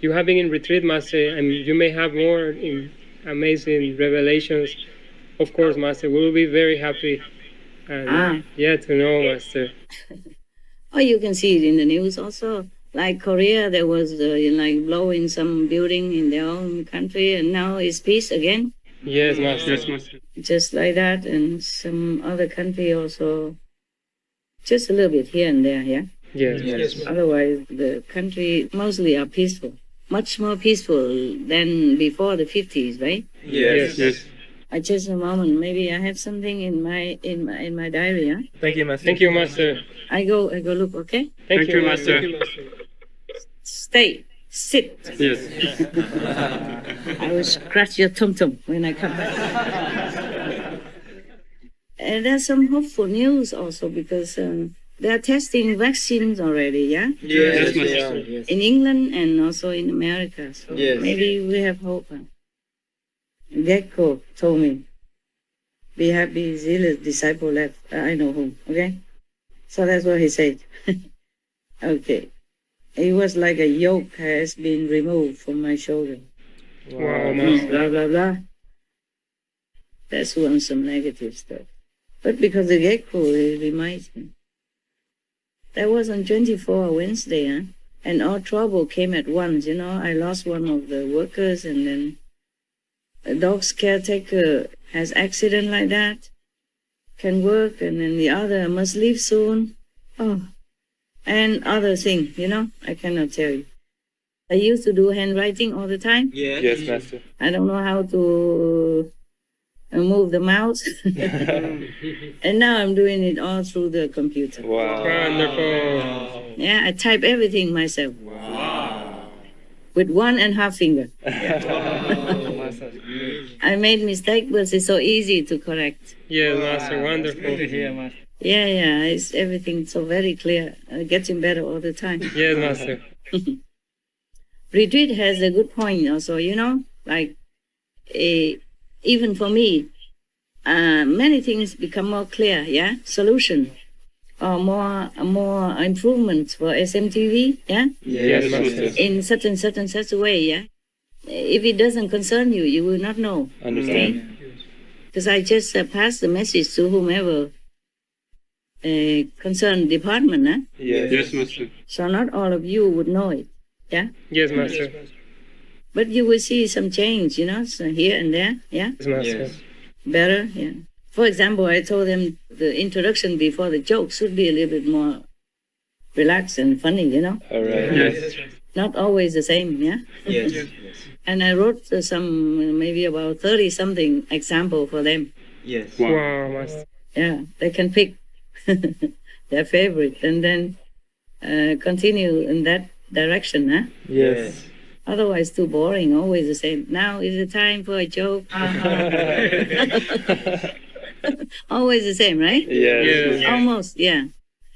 you have been in retreat, Master, and you may have more amazing revelations. Of course, Master, we will be very happy. And to know, Master. Oh, you can see it in the news also. Like Korea, there was like blowing some building in their own country, and now it's peace again. Yes, Master. Yes, Master. Just like that, and some other country also. Just a little bit here and there, yeah. Yes. Otherwise, the country mostly are peaceful, much more peaceful than before the 50s, right? Yes. I just a moment. Maybe I have something in my diary, huh? Thank you, Master. Thank you, Master. I go look, okay? Thank you, Master. Stay, sit. Yes. I will scratch your tum-tum when I come back. And there's some hopeful news also because they're testing vaccines already, yeah? Yes, Master. In England and also in America. So maybe we have hope. Gecko told me, be happy, zealous disciple left. I know whom, okay? So that's what he said. Okay. It was like a yoke has been removed from my shoulder. Wow, Master. Blah, blah, blah. That's one some negative stuff. But because the gecko, it reminds me. That was on 24 Wednesday, huh? And all trouble came at once, I lost one of the workers, and then a dog's caretaker has accident like that, can work, and then the other must leave soon. Oh, and other thing, I cannot tell you. I used to do handwriting all the time. Yes, Master. I don't know how to move the mouse. And now I'm doing it all through the computer. Wow. Wonderful. Yeah, I type everything myself. Wow. With 1.5 finger. I made mistake, but it's so easy to correct. Yes, Master. Wonderful. Good to hear, Master. Yeah, it's everything so very clear. Getting better all the time. Yes, Master. Retreat has a good point also, like even for me, many things become more clear, yeah? Solution or more improvements for SMTV, yeah? Yes, Master. In such and such a way, yeah? If it doesn't concern you, you will not know. Understand. Because I just pass the message to whomever concerned department, huh? Yes, Master. So not all of you would know it, yeah? Yes, Master. But you will see some change, so here and there, yeah? Yes, Master. Better, yeah. For example, I told them the introduction before the joke should be a little bit more relaxed and funny, All right. Yes. Not always the same, yeah? Yes. And I wrote some, maybe about 30-something example for them. Yes. Wow, Master. Yeah, they can pick their favorite and then continue in that direction, huh? Yes. Otherwise, too boring, always the same. Now is the time for a joke. Always the same, right? Yes. Almost, yeah.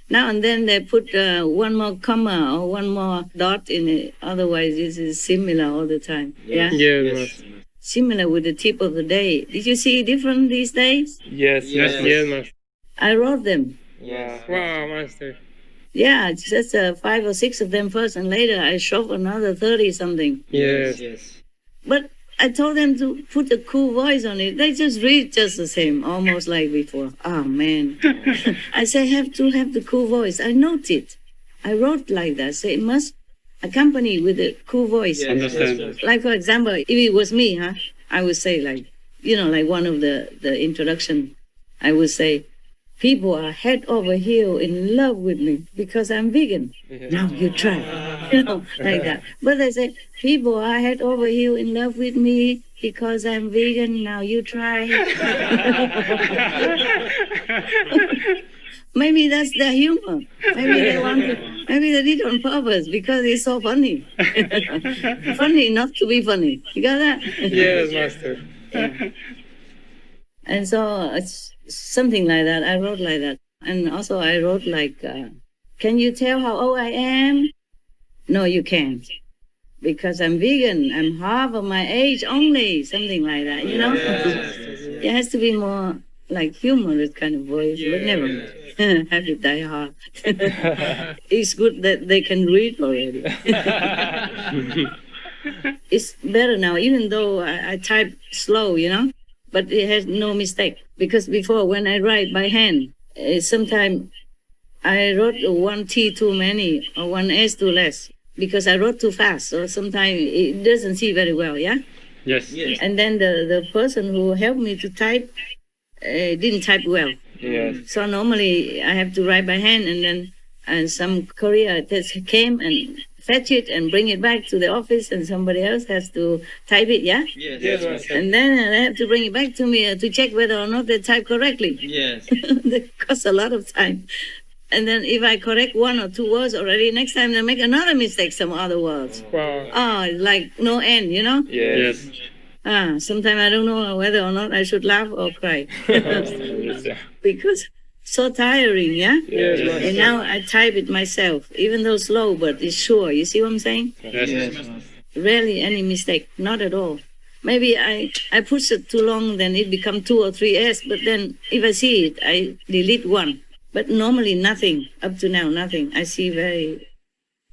Now and then they put one more comma or one more dot in it. Otherwise, this is similar all the time. Yeah? Yes, Master. Similar with the tip of the day. Did you see different these days? Yes, Master. I wrote them. Yes. Wow, Master. Yeah, just 5 or 6 of them first, and later I showed another 30-something. Yes. But I told them to put a cool voice on it. They just read just the same, almost like before. Oh, man. I say, have to have the cool voice. I note it. I wrote like that. Say, it must accompany with a cool voice. Yes. Understand. Like, for example, if it was me, I would say like, like one of the introduction, I would say, people are head over heel in love with me because I'm vegan. Now you try. Like that. But they say, people are head over heel in love with me because I'm vegan. Now you try. Maybe that's their humor. Maybe they want to, maybe they did it on purpose because it's so funny. Funny not to be funny. You got that? Yes, Master. Yeah. And so it's something like that. I wrote like that. And also I wrote like, can you tell how old I am? No, you can't. Because I'm vegan. I'm half of my age only. Something like that, It has to be more like humorous kind of voice. But never mind. Have it die hard. It's good that they can read already. It's better now, even though I type slow, but it has no mistake. Because before, when I write by hand, sometimes I wrote one T too many or one S too less because I wrote too fast. So sometimes it doesn't see very well, yeah? Yes. And then the person who helped me to type didn't type well. Yes. So normally I have to write by hand, and then some courier came and fetch it and bring it back to the office, and somebody else has to type it, yeah? Yes, Master. And then they have to bring it back to me to check whether or not they type correctly. Yes. That costs a lot of time. And then if I correct one or two words already, next time they make another mistake, some other words. Wow. It's like no end, Yes. Sometimes I don't know whether or not I should laugh or cry. Because so tiring, yeah? Yes, And Master. now I type it myself, even though slow, but it's sure. You see what I'm saying? Yes. Rarely any mistake, not at all. Maybe I push it too long, then it become 2 or 3 S, but then if I see it, I delete one. But normally nothing, up to now, nothing. I see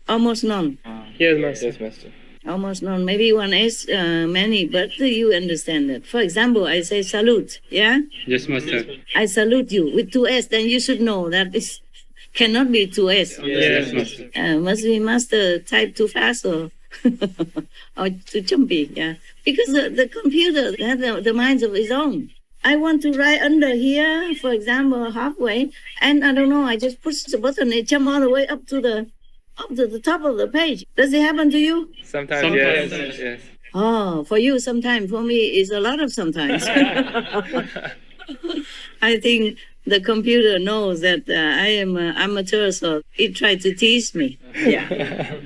almost none. Yes, Master. Yes, Master. Almost none. Maybe one S, many, but you understand that. For example, I say salute, yeah? Yes, Master. I salute you with 2 S, then you should know that this cannot be 2 S. Yes, Master. Must be master type too fast or or too jumpy, yeah. Because the computer has the minds of its own. I want to write under here, for example, halfway, and I don't know, I just push the button, it jump all the way up to the top of the page. Does it happen to you? Sometimes. Yes. Oh, for you, sometimes. For me, it's a lot of sometimes. I think the computer knows that I am an amateur, so it tried to tease me. Yeah.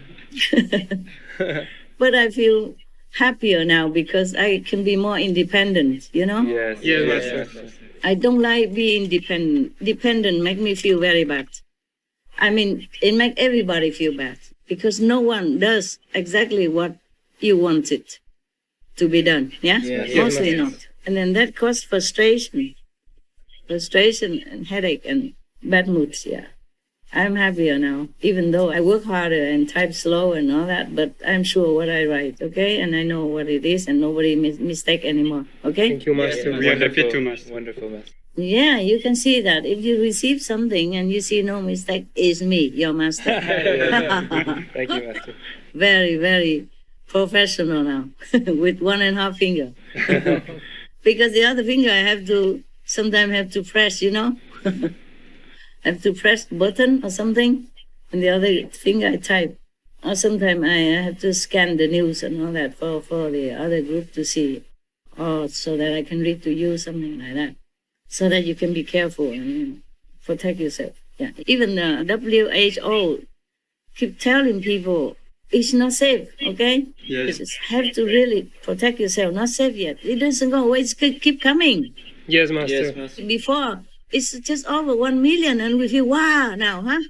But I feel happier now because I can be more independent, Yes. Yes, Master. I don't like being dependent. Dependent make me feel very bad. I mean, it make everybody feel bad because no one does exactly what you want it to be done. Yeah, Yes. mostly Yes, not. And then that causes frustration and headache and bad moods. Yeah, I'm happier now, even though I work harder and type slow and all that. But I'm sure what I write, okay, and I know what it is, and nobody mistake anymore. Okay. Thank you, Master. We are happy too, Master. Wonderful, Master. Yeah, you can see that. If you receive something and you see no mistake, it's me, your master. Thank you, Master. Very, very professional now, with 1.5 finger. Because the other finger I sometimes have to press, have to press button or something, and the other finger I type. Or sometimes I have to scan the news and all that for the other group to see, or so that I can read to you, something like that. So that you can be careful and protect yourself. Yeah. Even the WHO keep telling people it's not safe, okay? Yes. You just have to really protect yourself. Not safe yet. It doesn't go away. It's keep coming. Yes, Master. Yes, Master. Before, it's just over 1 million, and we feel, wow, now, huh?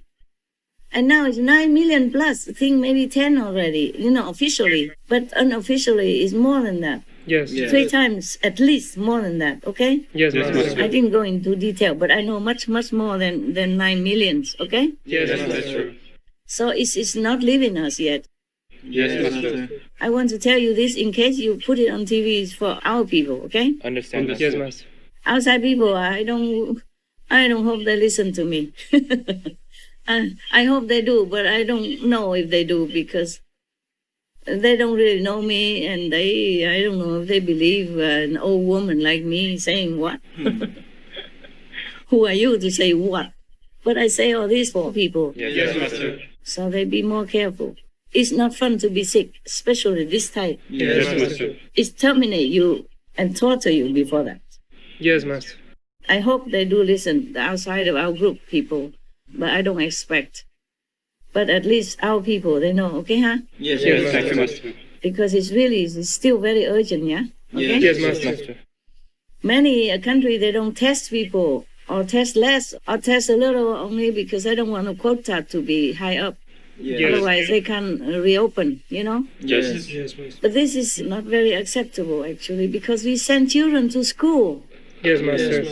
And now it's 9 million plus. I think maybe 10 already, officially. But unofficially, it's more than that. Yes. Yes. 3 times, at least more than that, okay? Yes, Yes, Master. Master. I didn't go into detail, but I know much, much more than 9 millions, okay? Yes, Yes, Master. Master. So it's not leaving us yet. Yes, Master. I want to tell you this in case you put it on TV, it's for our people, okay? Understand, Master. Yes, Master. Outside people, I don't hope they listen to me. I hope they do, but I don't know if they do because they don't really know me, and I don't know if they believe an old woman like me saying what. Who are you to say what? But I say all this for people, Yes, Master. so they be more careful. It's not fun to be sick, especially this type. Yes, Master. It's terminate you and torture you before that. Yes, Master. I hope they do listen, the outside of our group people, but I don't expect. But at least our people, they know, okay, huh? Yes, Yes, thank you, Master. Master. Because it's still very urgent, yeah? Okay? Yes, Master. Many countries, they don't test people, or test less, or test a little only because they don't want a quota to be high up. Yes. Otherwise, they can reopen, Yes. Yes, Master. But this is not very acceptable, actually, because we send children to school. Yes, Master.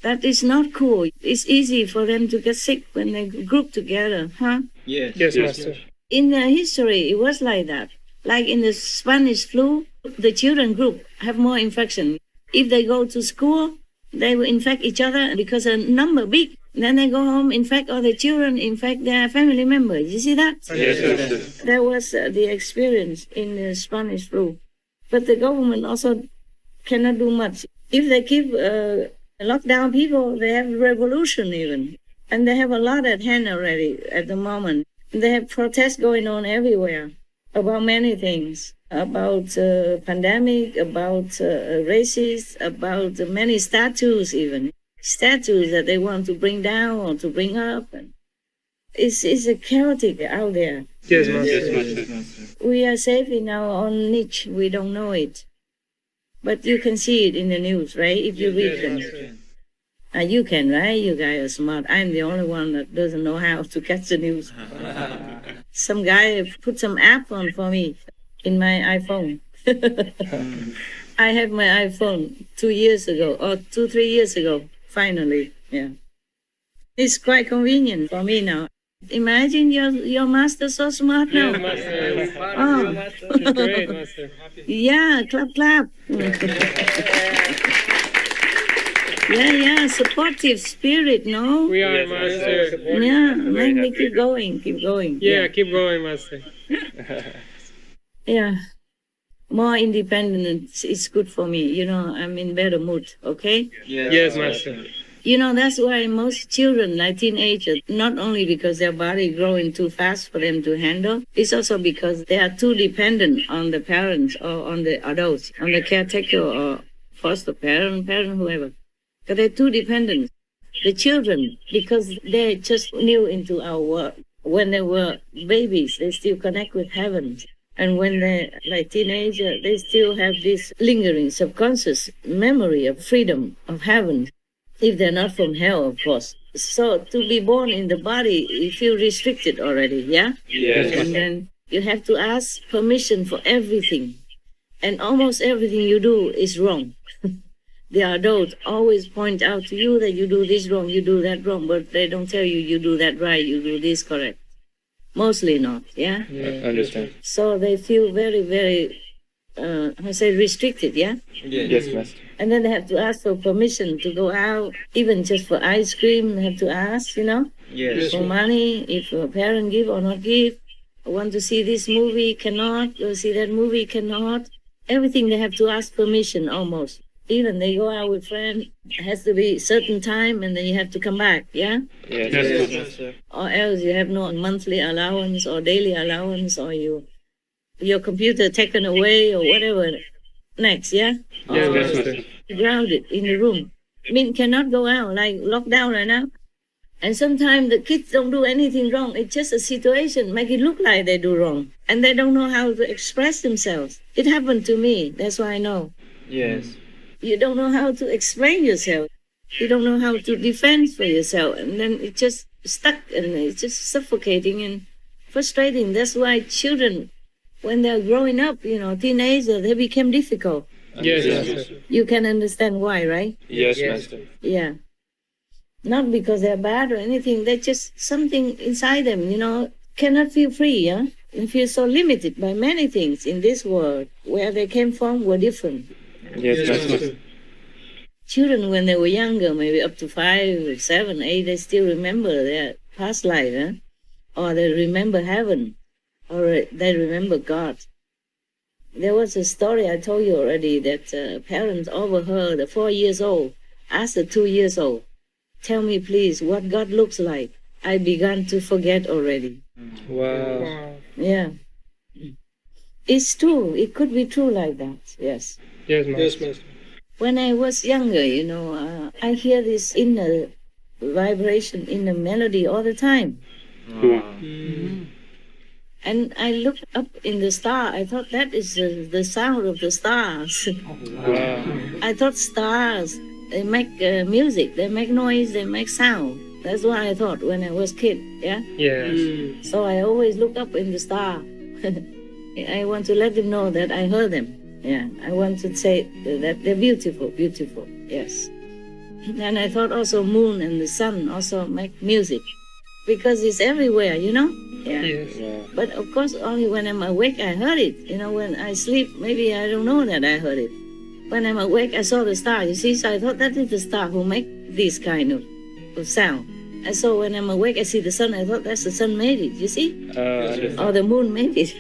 That is not cool. It's easy for them to get sick when they group together, huh? Yes. Yes, Master. In history, it was like that. Like in the Spanish flu, the children group have more infection. If they go to school, they will infect each other because a number big. Then they go home, infect other children, infect their family members. You see that? Yes. That was the experience in the Spanish flu. But the government also cannot do much. If they keep lock down people, they have revolution even. And they have a lot at hand already at the moment. They have protests going on everywhere about many things, about pandemic, about races, about many statues even. Statues that they want to bring down or to bring up. And it's a chaotic out there. Yes, Master. Yes, Master. We are safe in our own niche. We don't know it. But you can see it in the news, right? If you read them. You can, right? You guys are smart. I'm the only one that doesn't know how to catch the news. Some guy put some app on for me in my iPhone. I have my iPhone 2 years ago, or 3 years ago, finally. Yeah. It's quite convenient for me now. Imagine your master so smart now. Yeah, Master. Oh. It's great, Master. Yeah, clap. Yeah, supportive spirit, no? We are, Yes, Master. Yeah, let me keep going. Yeah, keep going, Master. Yeah. More independence is good for me. You know, I'm in better mood, okay? Yes, Master. You know, that's why most children, like teenagers, not only because their body growing too fast for them to handle, it's also because they are too dependent on the parents or on the adults, on the caretaker or foster parent, whoever. Because they're too dependent. The children, because they're just new into our world. When they were babies, they still connect with heaven. And when they're like teenagers, they still have this lingering subconscious memory of freedom, of heaven. If they're not from hell, of course. So to be born in the body, you feel restricted already, yeah? Yes. And then you have to ask permission for everything. And almost everything you do is wrong. The adults always point out to you that you do this wrong, you do that wrong, but they don't tell you you do that right, you do this correct. Mostly not, yeah? Understand. So they feel very, very, restricted, yeah? Yes, Master. And then they have to ask for permission to go out, even just for ice cream, they have to ask, you know? Yes. For money, if a parent give or not give. I want to see this movie, cannot. Or see that movie, cannot. Everything they have to ask permission almost. Even they go out with friends, it has to be certain time and then you have to come back, yeah? Yes, Yes, Master. Or else you have no monthly allowance or daily allowance or your computer taken away or whatever. Next, yeah? Yes, Or Master. grounded in the room. I mean, cannot go out, like locked down right now. And sometimes the kids don't do anything wrong. It's just a situation, make it look like they do wrong. And they don't know how to express themselves. It happened to me, that's why I know. Yes. You don't know how to explain yourself. You don't know how to defend for yourself. And then it's just stuck and it's just suffocating and frustrating. That's why children, when they're growing up, you know, teenagers, they become difficult. Yes, Master. You can understand why, right? Yes, Yes. Master. Yeah. Not because they're bad or anything. They're just something inside them, you know, cannot feel free, yeah? And feel so limited by many things in this world. Where they came from were different. Yes, Master. Children, when they were younger, maybe up to 5, 7, 8, they still remember their past life, huh? Or they remember heaven, or they remember God. There was a story I told you already that parents overheard a 4 years old ask a 2 years old, "Tell me please what God looks like. I began to forget already." Wow. Yeah. It's true. It could be true like that, yes. Yes, Master. When I was younger, you know, I hear this inner vibration, inner melody all the time. Wow. And I looked up in the star. I thought that is the sound of the stars. Wow. I thought stars, they make music, they make noise, they make sound. That's what I thought when I was kid, yeah? Yes. So I always look up in the star. I want to let them know that I heard them. Yeah, I want to say that they're beautiful, beautiful, yes. And I thought also moon and the sun also make music because it's everywhere, you know? Yeah. Yes. Yeah. But of course, only when I'm awake, I heard it. You know, when I sleep, maybe I don't know that I heard it. When I'm awake, I saw the star. You see, so I thought that is the star who make this kind of sound. And so when I'm awake, I see the sun. I thought that's the sun made it. You see, Understand. or the moon made it.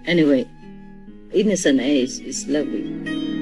Anyway, innocent age is lovely.